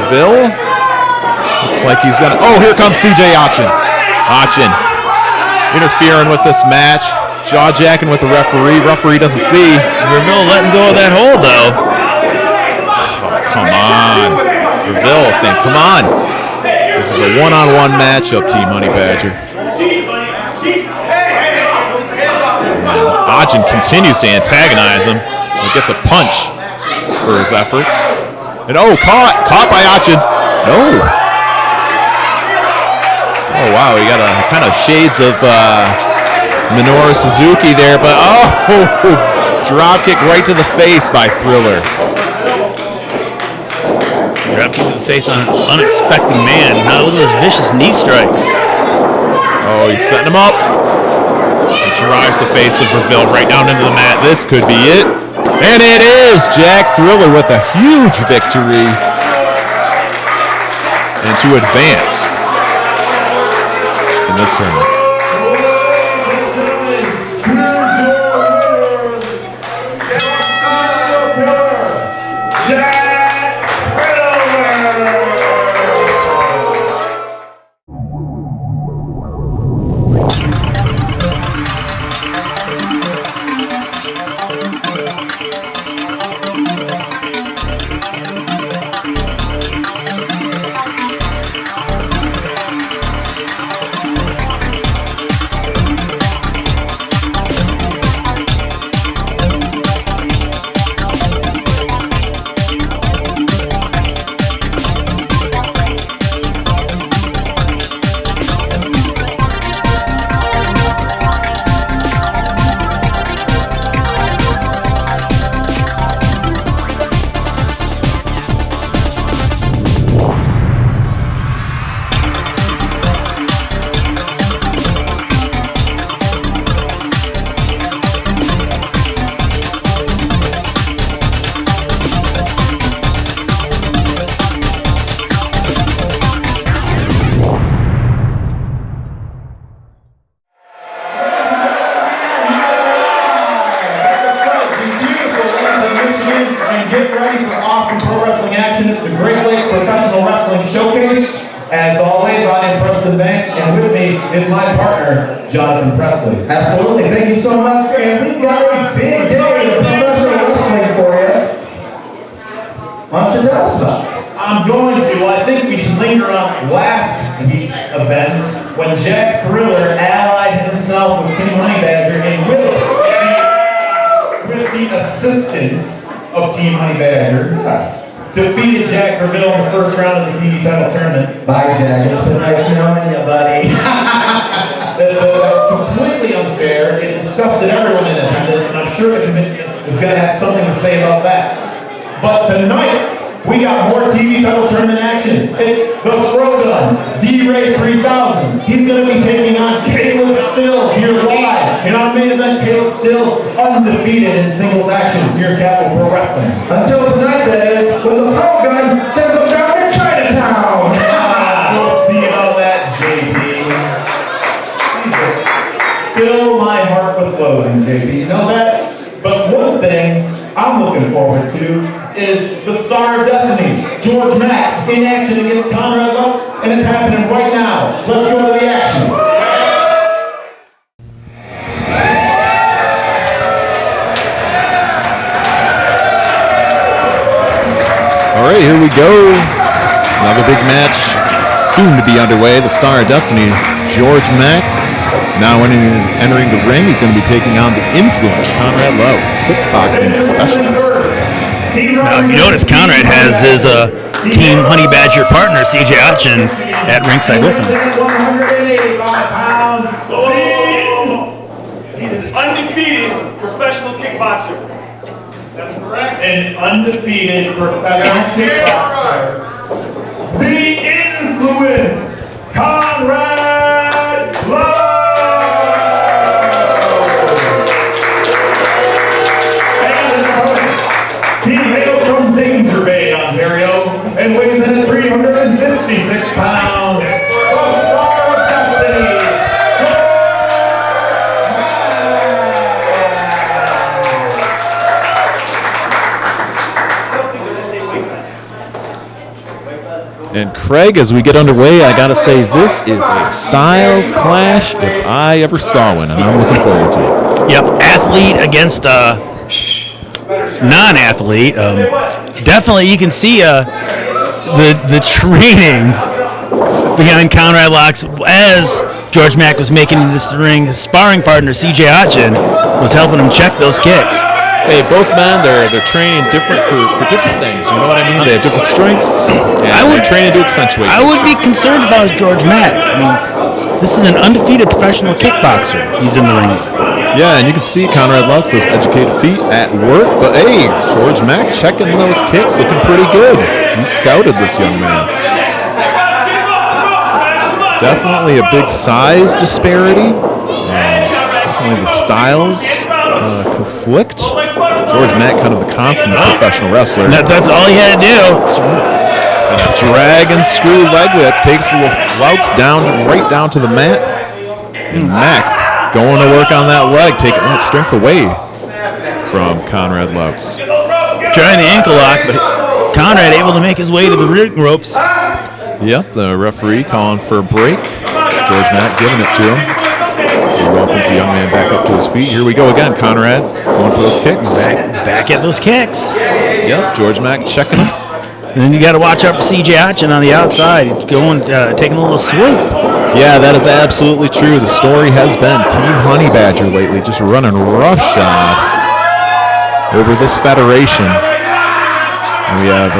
Reveal. Looks like he's gonna, oh, here comes CJ Achin. Achin interfering with this match. Jaw-jacking with the referee. Referee doesn't see. Reveal letting go of that hold, though. Oh, come on. Reveal saying, come on. This is a one-on-one matchup, Team Honey Badger. Achin continues to antagonize him. He gets a punch for his efforts. And oh, caught by Achin. No. Oh, wow, he got a kind of shades of Minoru Suzuki there, but oh, drop kick right to the face by Thriller. Drop kick to the face on an unexpected man. Now look at those vicious knee strikes. Oh, he's setting him up. He drives the face of Reveal right down into the mat. This could be it. And it is Jack Thriller with a huge victory. And to advance in this tournament. Absolutely. Thank you so much. And we've got a big day of professional wrestling for you. Why don't you tell us about it? I'm going to. Well, I think we should linger on last week's events when Jack Thriller allied himself with Team Honey Badger and with the assistance of Team Honey Badger, defeated Jack Reveal in the first round of the TV title tournament. Bye, Jack. It's been nice knowing you, buddy. That was completely unfair. It disgusted everyone in attendance, and I'm sure the committee is going to have something to say about that. But tonight, we got more TV title tournament action. It's the FroGun D-Ray 3000. He's going to be taking on Caleb Stills here live. In our main event, Caleb Stills undefeated in singles action here at Capital Pro Wrestling. Until tonight, that is, when the FroGun sends them down to Chinatown. We'll see about that, JP. Fill my heart with loathing, JP. You know that? But one thing I'm looking forward to is the Star of Destiny, Georg Mack, in action against Conrad Loucks, and it's happening right now. Let's go to the action. All right, here we go. Another big match soon to be underway. The Star of Destiny, Georg Mack. Now entering the ring, he's going to be taking on the Influence, Conrad Loucks, kickboxing specialist. Now, you notice Conrad has his Team Honey Badger partner, CJ Achin, at ringside with him. 185 pounds. He's an undefeated professional kickboxer. That's correct. An undefeated professional kickboxer. The Influence, Conrad Loucks. And weighs in at 356 pounds. The Star of Destiny. I don't think they're the same weight classes. And Craig, as we get underway, I gotta say this is a styles clash if I ever saw one, and I'm looking forward to it. Yep, athlete against non-athlete. Definitely, you can see the training behind Conrad Loucks as Georg Mack was making it into the ring. His sparring partner, CJ Otchin, was helping him check those kicks. Hey, both men, they're training different for different things. You know what I mean? They have different strengths, and they're training to accentuate. I would be concerned if I was Georg Mack. I mean, this is an undefeated professional kickboxer he's in the ring with. Yeah, and you can see Conrad Loucks, those educated feet at work. But hey, Georg Mack checking those kicks, looking pretty good. He scouted this young man. Definitely a big size disparity. Definitely the styles conflict. Georg Mack, kind of the consummate professional wrestler. That's all he had to do. And a drag and screw leg whip takes Loucks right down to the mat. And Mack going to work on that leg, taking that strength away from Conrad Loucks. Trying the ankle lock, but Conrad able to make his way to the ring ropes. Yep, the referee calling for a break. Georg Mack giving it to him. So he welcomes the young man back up to his feet. Here we go again, Conrad going for those kicks. Back at those kicks. Yep, Georg Mack checking them. And then you got to watch out for CJ Otchin on the outside. He's going, taking a little swoop. Yeah, that is absolutely true. The story has been Team Honey Badger lately just running roughshod over this federation. And we have,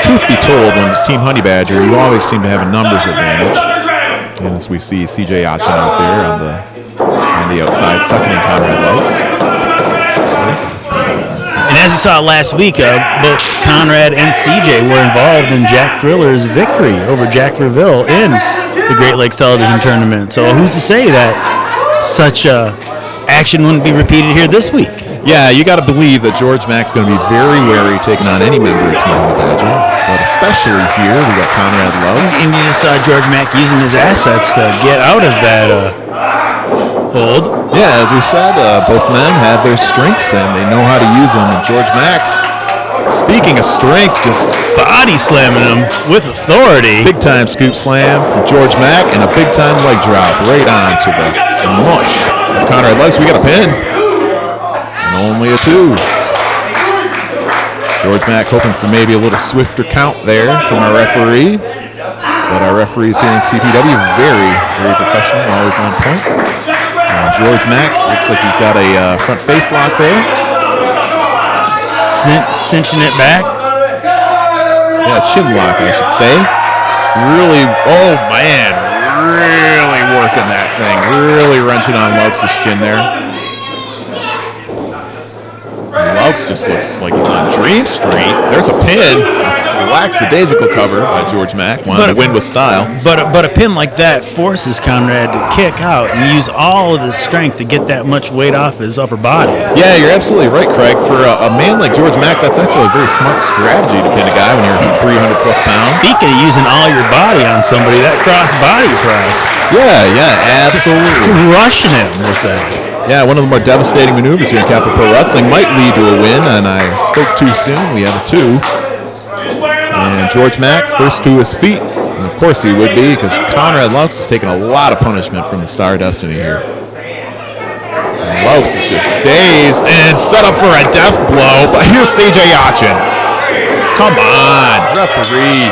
truth be told, when it's Team Honey Badger, you always seem to have a numbers advantage. And as we see CJ Otchin out there on the outside, sucking in Conrad Loucks. And as you saw last week, both Conrad and CJ were involved in Jack Thriller's victory over Jack Verville in the Great Lakes Television Tournament. So who's to say that such action wouldn't be repeated here this week? Yeah, you got to believe that Georg Mack's going to be very wary taking on any member of Team Honey Badger, but especially here we got Conrad Loucks. And you just saw Georg Mack using his assets to get out of that hold. Yeah, as we said, both men have their strengths and they know how to use them. And Georg Mack's, speaking of strength, just body slamming him with authority. Big time scoop slam from Georg Mack and a big time leg drop right on to the mush of Conrad Loucks. We got a pin. Only a 2. Georg Mack hoping for maybe a little swifter count there from our referee. But our referees here in CPW, very, very professional, always on point. Georg Mack looks like he's got a front face lock there. Cinching it back. Yeah, chin lock, I should say. Really, oh man, really working that thing. Really wrenching on Loucks' chin there. Loucks just looks like he's on Dream Street. There's a pin. Lackadaisical cover by Georg Mack. Wanted to win with style. But a pin like that forces Conrad to kick out and use all of his strength to get that much weight off his upper body. Yeah, you're absolutely right, Craig. For a man like Georg Mack, that's actually a very smart strategy to pin a guy when you're 300 plus pounds. Speaking of using all your body on somebody, that cross body press. Yeah, absolutely. Just crushing him with that. Yeah, one of the more devastating maneuvers here in Capital Pro Wrestling might lead to a win, and I spoke too soon. We have a 2. And Georg Mack first to his feet. And of course he would be, because Conrad Loucks has taken a lot of punishment from the Star of Destiny here. And Loucks is just dazed and set up for a death blow, but here's CJ Otchin. Come on, referee.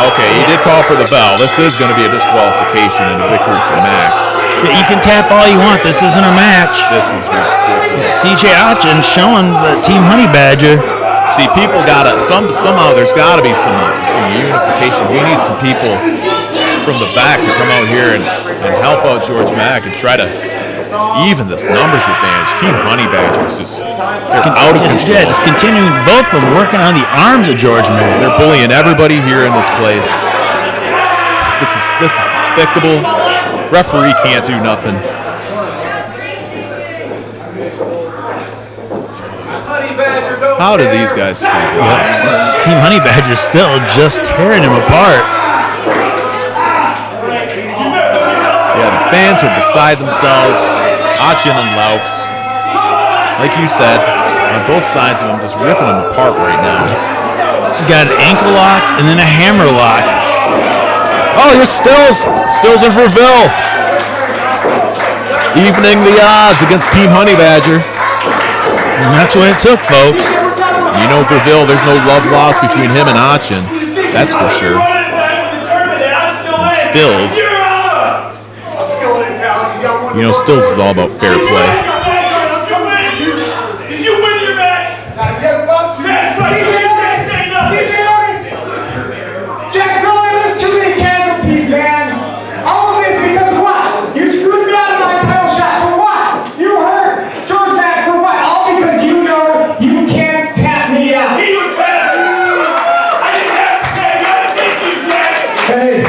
Okay, he did call for the bell. This is going to be a disqualification and a victory for Mack. You can tap all you want. This isn't a match. This is ridiculous. CJ Otchin showing the Team Honey Badger. See, people gotta somehow there's gotta be some unification. We need some people from the back to come out here and help out Georg Mack and try to even this numbers advantage. Team Honey Badger is just out of control. Yeah, just continuing both of them working on the arms of Georg Mack. They're bullying everybody here in this place. This is despicable. Referee can't do nothing. How do these guys sleep? Team Honey Badger still just tearing him apart. Yeah, the fans are beside themselves. Otchin and Loucks, like you said, on both sides of them, just ripping them apart right now. got an ankle lock and then a hammer lock. Oh, here's Stills. Stills in for Ville. Evening the odds against Team Honey Badger. And that's what it took, folks. You know, for Ville, there's no love lost between him and Achin. That's for sure. And Stills. You know, Stills is all about fair play. Did you win your match? Match right. Jack, there's too many casualties, man. All of this because of what? You screwed me out of my title shot for what? You hurt Georg Mack for what? All because you know you can't tap me out. He was tapped. I didn't have to say, I think you, Jack. Hey, I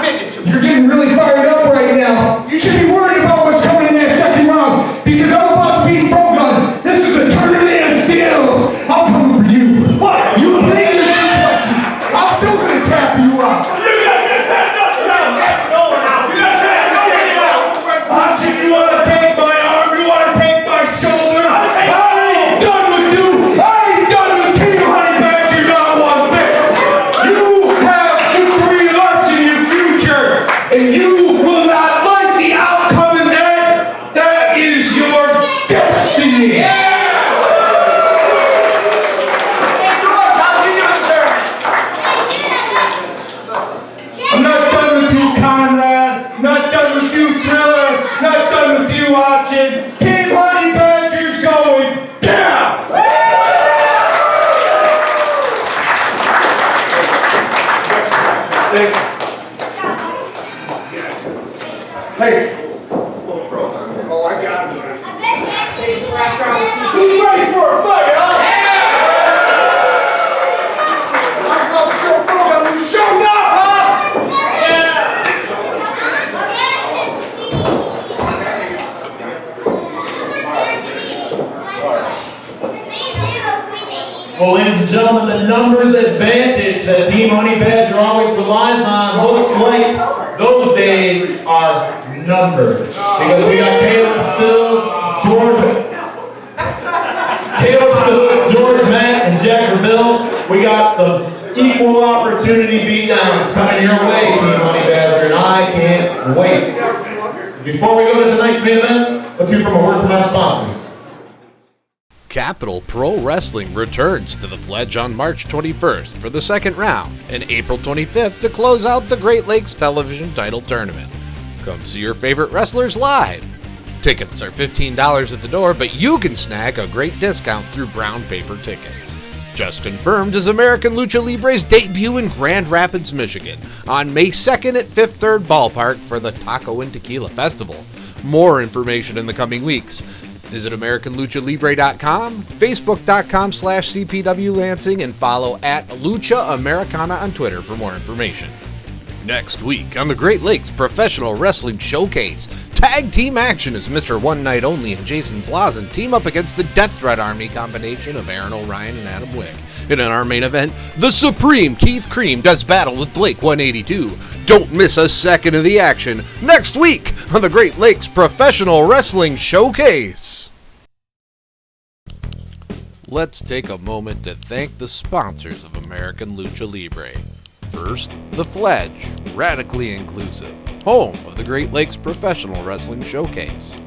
picked it too. you're getting really fired up right now. You should be worried about what's coming in that second round because I'm about to beat FroGun. This is a tournament of skills. I'm coming for you. What? You believe your suplexes. I'm still gonna tap you out. You got to tap nothing. You got to tap no one out. You got to tap nobody out. Achin, you want to take my arm? You want to take my shoulder? I ain't done with you. I ain't done with Team Honey Badger not one bit. You have the three of us in your future, and you will not like the outcome of that. That is your destiny. I'm not done with you, Conrad. Not done with you, Thriller. Not done with you, Achin. Team Honey Badger's going down. Hey. Oh, I got it. Who's ready for a fight, huh? I'm not sure FroGun who showed up, huh? Well, ladies and gentlemen, the numbers advantage that Team Honey Badger always relies on looks like those days are numbered. Because we got Caleb Stills, Georg Mack, and Jack Reville. We got some equal opportunity beatdowns coming your way, Team Honey Badger, and I can't wait. Before we go to tonight's main event, let's hear from a word from our sponsors. Capital Pro Wrestling returns to the Fledge on March 21st for the second round and April 25th to close out the Great Lakes Television Title Tournament. Come see your favorite wrestlers live. Tickets are $15 at the door, but you can snag a great discount through brown paper tickets. Just confirmed is American Lucha Libre's debut in Grand Rapids, Michigan on May 2nd at Fifth Third Ballpark for the Taco and Tequila Festival. More information in the coming weeks. Visit AmericanLuchaLibre.com, Facebook.com/CPW Lansing, and follow at Lucha Americana on Twitter for more information. Next week on the Great Lakes Professional Wrestling Showcase, tag team action as Mr. One Night Only and Jason Blazin team up against the Death Threat Army combination of Aaron O'Ryan and Adam Wick. And in our main event, the Supreme Keith Cream does battle with Blake 182. Don't miss a second of the action next week on the Great Lakes Professional Wrestling Showcase. Let's take a moment to thank the sponsors of American Lucha Libre. First, the Fledge, radically inclusive, home of the Great Lakes Professional Wrestling Showcase.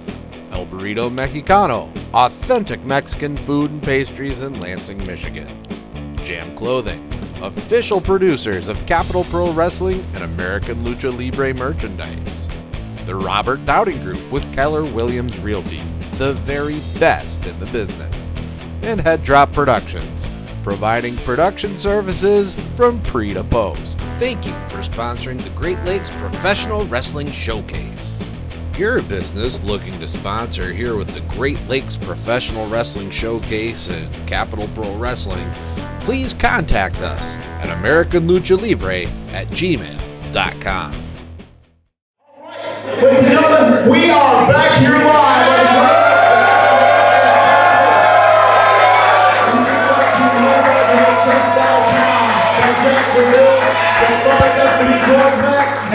El Burrito Mexicano, authentic Mexican food and pastries in Lansing, Michigan. Jam Clothing, official producers of Capital Pro Wrestling and American Lucha Libre merchandise. The Robert Dowding Group with Keller Williams Realty, the very best in the business. And Head Drop Productions, providing production services from pre to post. Thank you for sponsoring the Great Lakes Professional Wrestling Showcase. If you're a business looking to sponsor here with the Great Lakes Professional Wrestling Showcase and Capital Pro Wrestling, please contact us at AmericanLuchaLibre@gmail.com. Ladies and gentlemen, we are back here live.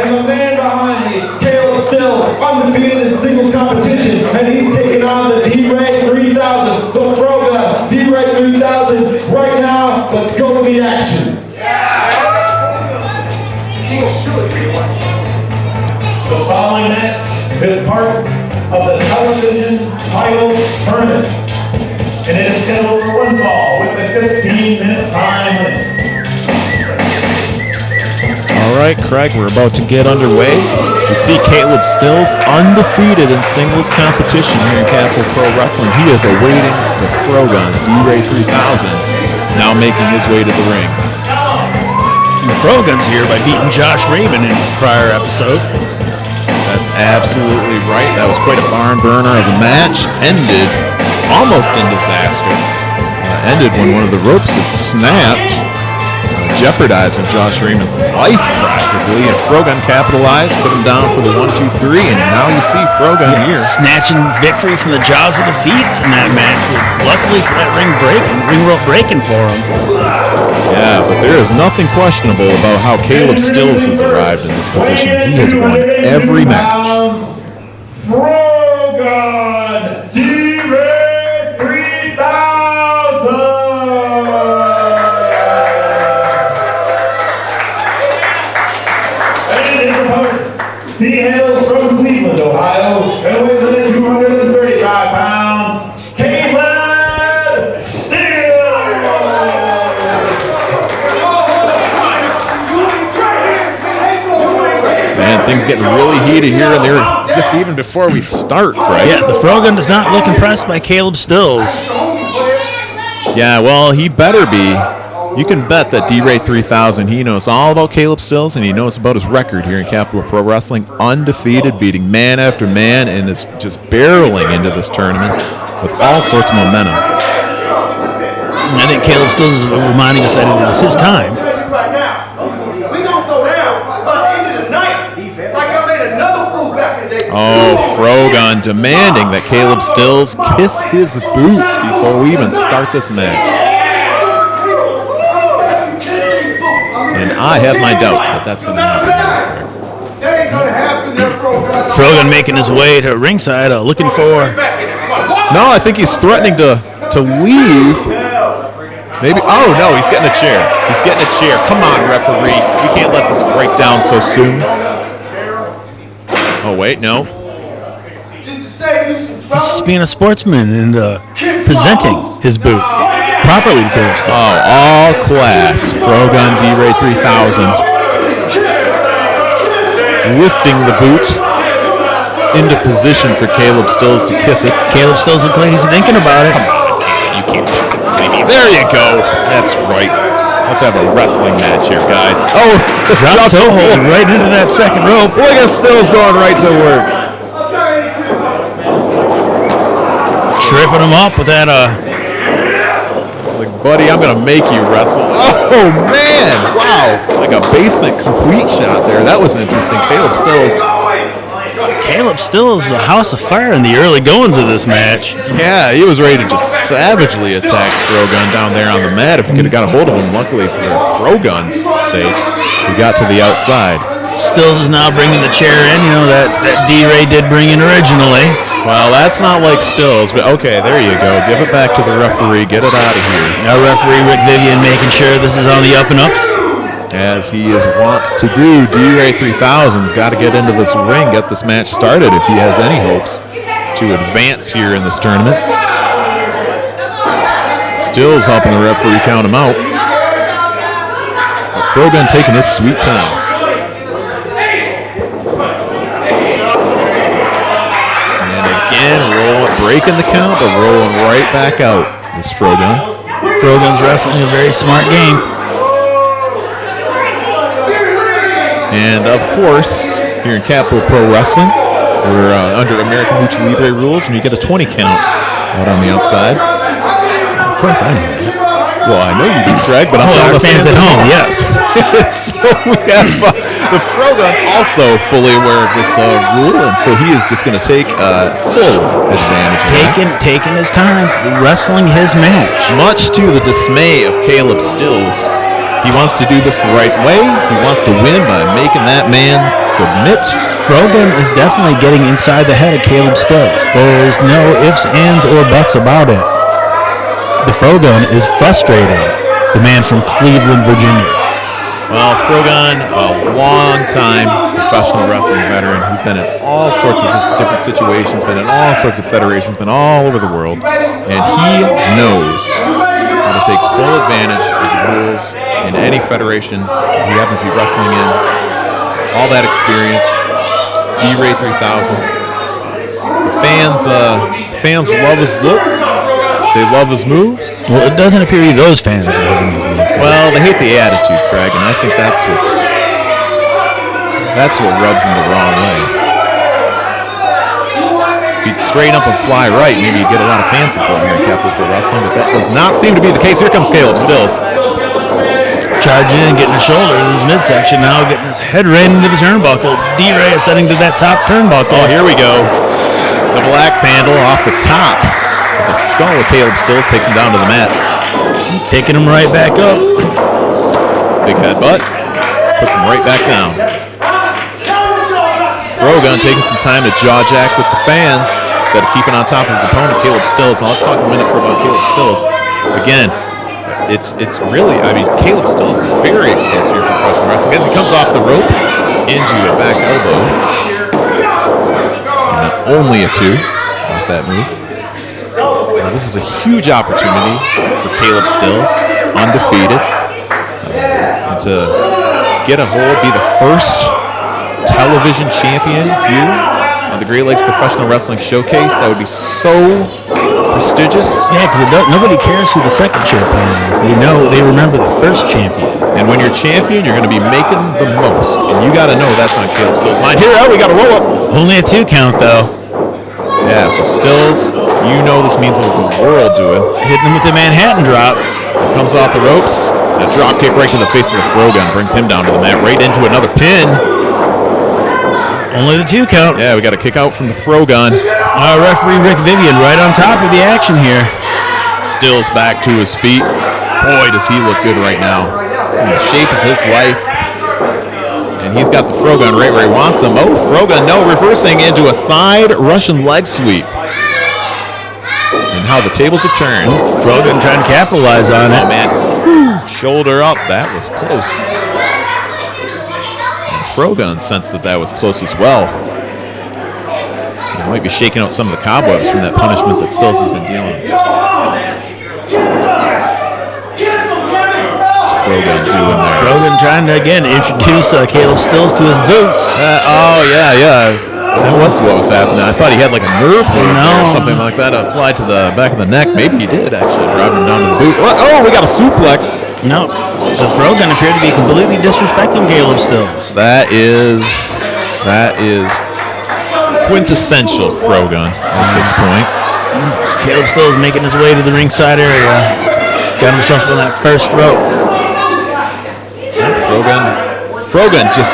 And the man behind me, Caleb Stills, undefeated in singles competition, and he's taking on the D-Ray 3000, the FroGun D-Ray 3000. Right now, let's go with the action. The following match is part of the television title tournament, and it is scheduled for one fall with a 15-minute time limit. All right, Craig, we're about to get underway. We see Caleb Stills undefeated in singles competition here in Capital Pro Wrestling. He is awaiting the FroGun D-Ray 3000, now making his way to the ring. The FroGun's here by beating Josh Raven in a prior episode. That's absolutely right. That was quite a barn burner of a match. Ended almost in disaster. Ended when one of the ropes had snapped, jeopardizing Josh Raymond's life practically, and FroGun capitalized, put him down for the 1-2-3, and now you see FroGun here. Snatching victory from the jaws of defeat in that match. Luckily for that ring rope breaking for him. Yeah, but there is nothing questionable about how Caleb Stills has arrived in this position. He has won every match. FroGun D-Ray 3000! He hails from Cleveland, Ohio, and weighs in at 235 pounds, Conrad Man, things getting really heated here, and they're just even before we start, right? Yeah, the FroGun does not look impressed by Caleb Stills. Yeah, well, he better be. You can bet that D-Ray 3000, he knows all about Caleb Stills, and he knows about his record here in Capital Pro Wrestling. Undefeated, beating man after man, and is just barreling into this tournament with all sorts of momentum. I think Caleb Stills is reminding us that it is his time. Right now, we gonna throw down by the end of the night, like I made another fool back in the day. Oh, FroGun demanding that Caleb Stills kiss his boots before we even start this match. And I have my doubts that that's going to happen. That ain't gonna happen there, FroGun. FroGun making his way to ringside, looking for. No, I think he's threatening to leave. Maybe. Oh, no, he's getting a chair. He's getting a chair. Come on, referee. We can't let this break down so soon. Oh, wait, no. Just to save you some He's trouble. just being a sportsman and presenting his boot properly to Caleb Stills. Oh, all class. FroGun D-Ray 3000. Lifting the boot into position for Caleb Stills to kiss it. Caleb Stills looks like he's thinking about it. You can't do this, baby. There you go. That's right. Let's have a wrestling match here, guys. Oh, Drop toe hold right into that second rope. Look at Stills going right to work. Tripping him up with that. Like, buddy, I'm going to make you wrestle. Oh, man. Wow. Like a basement complete shot there. That was interesting. Caleb Stills. Caleb Stills is a house of fire in the early goings of this match. Yeah, he was ready to just savagely attack FroGun down there on the mat if he could have got a hold of him. Luckily for FroGun's sake, he got to the outside. Stills is now bringing the chair in. You know, that D-Ray did bring in originally. Well, that's not like Stills, but okay, there you go. Give it back to the referee. Get it out of here. Our referee, Rick Vivian, making sure this is on the up and ups. As he is wont to do, D-Ray 3000's got to get into this ring, get this match started if he has any hopes to advance here in this tournament. Stills helping the referee count him out. But FroGun taking his sweet time. And again, breaking the count, but rolling right back out. This FroGun. FroGun's wrestling a very smart game. And of course, here in Capital Pro Wrestling, we're under American Lucha Libre rules, and you get a 20 count out on the outside. Of course, I know that. Well, I know you do, Craig, but I'm telling the fans at home. Yes. So we have the FroGun also fully aware of this rule, and so he is just going to take full advantage of that. Taking his time, wrestling his match. Much to the dismay of Caleb Stills. He wants to do this the right way. He wants to win by making that man submit. FroGun is definitely getting inside the head of Caleb Stills. There's no ifs, ands, or buts about it. The FroGun is frustrated. the man from Cleveland, Virginia. Well, FroGun, a long-time professional wrestling veteran who's been in all sorts of different situations, been in all sorts of federations, been all over the world, and he knows how to take full advantage of the rules in any federation he happens to be wrestling in. All that experience, D-Ray 3000. The fans love his look. They love his moves. Well, it doesn't appear those fans loving his look. Well, they hate the attitude, Craig, and I think that's what rubs them the wrong way. If he'd straighten up and fly right, maybe you'd get a lot of fan support here in Capital Pro Wrestling, but that does not seem to be the case. Here comes Caleb Stills. Charging in, getting a shoulder in his midsection, now getting his head right into the turnbuckle. D-Ray is setting to that top turnbuckle. Oh, here we go. Double axe handle off the top. The skull of Caleb Stills takes him down to the mat. Picking him right back up. Big headbutt. Puts him right back down. FroGun taking some time to jaw jack with the fans instead of keeping on top of his opponent, Caleb Stills. Now let's talk a minute about Caleb Stills. Again, it's really, Caleb Stills is very experienced here in professional wrestling. As he comes off the rope into a back elbow. And only a 2 off that move. Now, this is a huge opportunity for Caleb Stills, undefeated, and to get a hold, be the first television champion here on the Great Lakes Professional Wrestling Showcase. That would be so prestigious. Yeah, because nobody cares who the second champion is. They remember the first champion. And when you're champion, you're going to be making the most. And you got to know that's on Caleb Stills' mind. Here, we got a roll up. Only a 2 count, though. Yeah, so Stills, you know this means what the world to it. Hitting him with the Manhattan drop. Comes off the ropes. And a drop kick right to the face of the FroGun. Brings him down to the mat, right into another pin. Only the 2 count. Yeah, we got a kick out from the FroGun. Referee Rick Vivian right on top of the action here. Stills back to his feet. Boy, does he look good right now. He's in the shape of his life. And he's got the FroGun right where he wants him. Oh, FroGun, no, reversing into a side Russian leg sweep. And how the tables have turned. FroGun trying to capitalize on it. Oh, man. Shoulder up. That was close. And FroGun sensed that was close as well. He might be shaking out some of the cobwebs from that punishment that Stills has been dealing with. What's FroGun doing there? FroGun trying to, again, introduce Caleb Stills to his boots. Yeah. That was what was happening. I thought he had like a nerve hold or something like that applied to the back of the neck. Maybe he did actually, driving him down to the boot. Oh, we got a suplex. No, the FroGun appeared to be completely disrespecting Caleb Stills. That is quintessential FroGun at this point. Caleb Stills making his way to the ringside area. Got himself on that first rope. FroGun just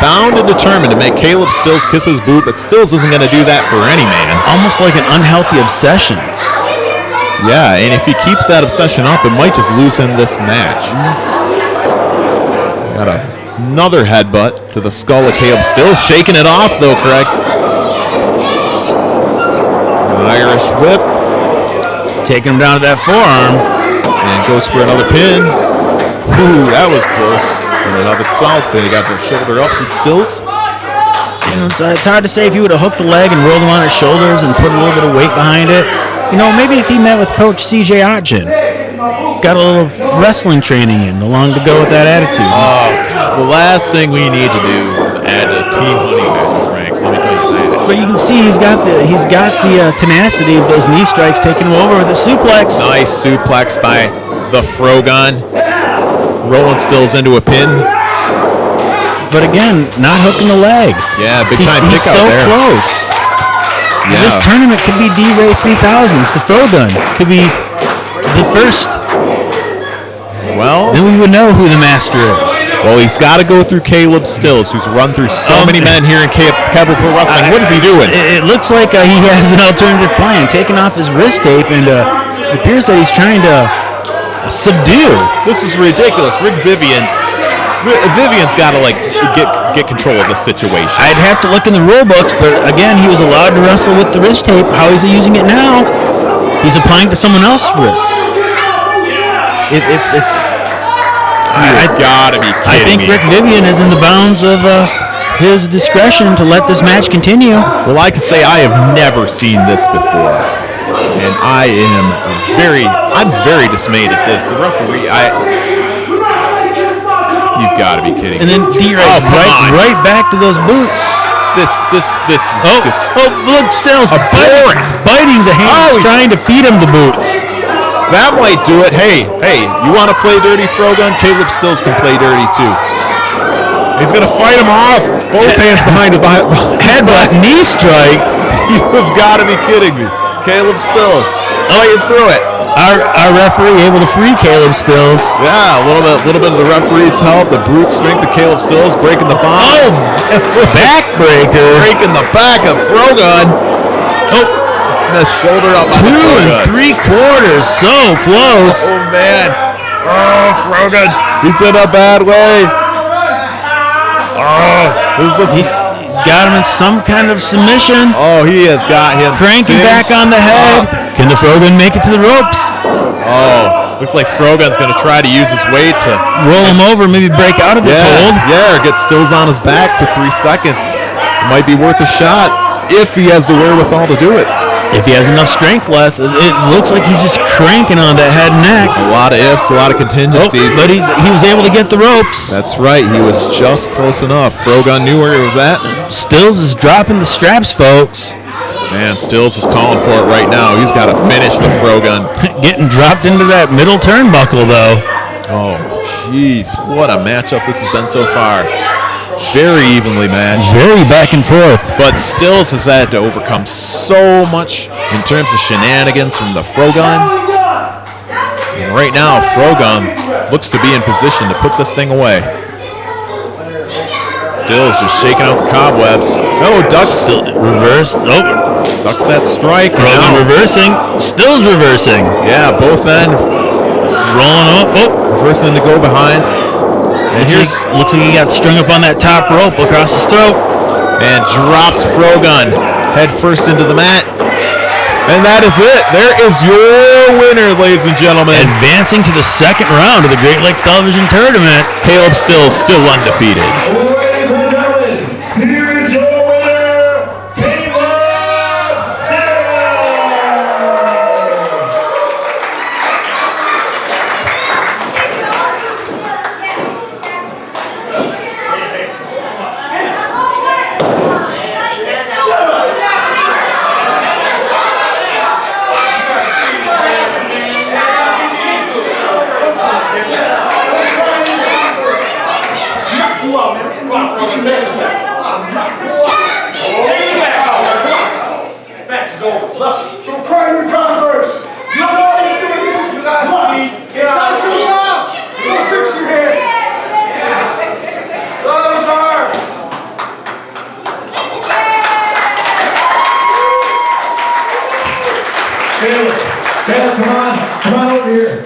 bound and determined to make Caleb Stills kiss his boot, but Stills isn't going to do that for any man. Almost like an unhealthy obsession. Yeah, and if he keeps that obsession up, it might just lose him this match. Got another headbutt to the skull of Caleb Stills, shaking it off though, Craig. An Irish whip. Taking him down to that forearm. And goes for another pin. Ooh, that was close. In and of itself, and he got the shoulder up with Stills. It's hard to say if he would have hooked the leg and rolled him on his shoulders and put a little bit of weight behind it. Maybe if he met with Coach CJ Otgen, got a little wrestling training in along to go with that attitude. Oh, God, the last thing we need to do is add to Team Honey Badger's ranks. Let me tell you that. But you can see he's got the tenacity of those knee strikes taking him over with a suplex. Nice suplex by the FroGun. Rolling Stills into a pin. But again, not hooking the leg. Yeah, big time kick out there. He's so close. Yeah. This tournament could be D-Ray 3000s. The FroGun could be the first. Well, then we would know who the master is. Well, he's got to go through Caleb Stills, who's run through so many men here in Capital Pro Wrestling. What is he doing? It looks like he has an alternative plan, taking off his wrist tape, and it appears that he's trying to subdue. This is ridiculous. Vivian's got to get control of this situation. I'd have to look in the rule books, but again, he was allowed to wrestle with the wrist tape. How is he using it now? He's applying to someone else's wrist. it's. You gotta be kidding I think me. Rick Vivian is in the bounds of his discretion to let this match continue. Well, I can say I have never seen this before, and I'm very dismayed at this. The referee, you've got to be kidding me. And then D-Ray right back to those boots. This is just Look, Stills biting the hands, trying to feed him the boots. that might do it. Hey, you want to play dirty, FroGun? Caleb Stills can play dirty too. He's gonna fight him off. Both hands behind him. Headbutt, knee strike. You've got to be kidding me. Caleb Stills fighting through it. Our referee able to free Caleb Stills. Yeah, a little bit of the referee's help. The brute strength of Caleb Stills breaking the bonds. Backbreaker. Breaking the back of FroGun. And a shoulder up. 2 3/4, so close. Oh man. Oh, FroGun. He's in a bad way. Oh, He's got him in some kind of submission. Oh, he has got him Cranking back on the head. Can the FroGun make it to the ropes? Oh, looks like FroGun's going to try to use his weight to roll him over, maybe break out of this hold. Yeah, or get Stills on his back for 3 seconds. It might be worth a shot if he has the wherewithal to do it. If he has enough strength left, it looks like he's just cranking on that head and neck. A lot of ifs, a lot of contingencies. But he was able to get the ropes. That's right. He was just close enough. FroGun knew where he was at. Stills is dropping the straps, folks. Man, Stills is calling for it right now. He's got to finish the FroGun. Getting dropped into that middle turnbuckle, though. Oh, jeez. What a matchup this has been so far. Very evenly matched. Very back and forth. But Stills has had to overcome so much in terms of shenanigans from the FroGun. And right now, FroGun looks to be in position to put this thing away. Stills just shaking out the cobwebs. No, ducks reversed. Ducks that strike. FroGun reversing. Stills reversing. Yeah, both men rolling up. Reversing to go behinds. And looks like he got strung up on that top rope across his throat. And drops FroGun head first into the mat. And that is it. There is your winner, ladies and gentlemen. Advancing to the second round of the Great Lakes Television Tournament. Caleb Stills still undefeated. Ladies and gentlemen, here is your winner, Caleb Stills. Come on over here.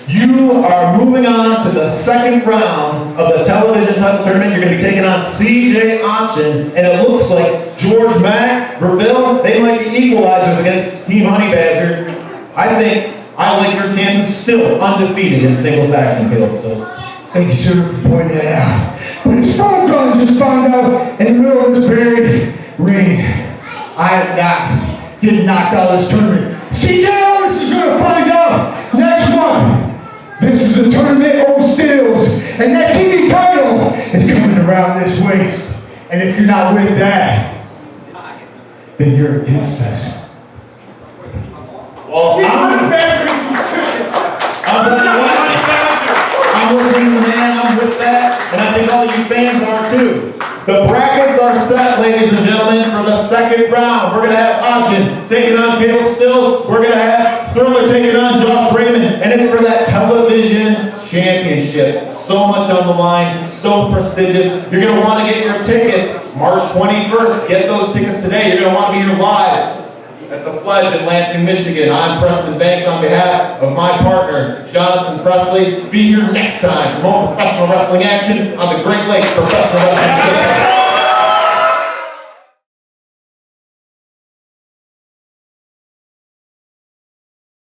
You are moving on to the second round of the television tournament. You're going to be taking on CJ Option, and it looks like Georg Mack, Revolve, they might be equalizers against Team Honey Badger. I think I like your chances still undefeated in singles action, Caleb Stills. Thank you, sir, for pointing that out. But it's FroGun just found out in the middle of this very ring, I got getting knocked out of this tournament. CJ Ellis is going to find out next month. This is the tournament of Stills, and that TV title is coming around this waist. And if you're not with that, then you're against us. Well, I'm listening, man. I'm with that, and I think all you fans are too. The brackets are set, ladies and gentlemen, for the second round. We're going to have Option taking on Caleb Stills. We're going to have Thriller taking on Josh Raymond, and it's for that television championship. So much on the line, so prestigious. You're going to want to get your tickets March 21st. Get those tickets today. You're going to want to be here live at the Fledge in Lansing, Michigan. I'm Preston Banks on behalf of my partner, Jonathan Presley. Be here next time for more professional wrestling action on the Great Lakes Professional Wrestling Tournament.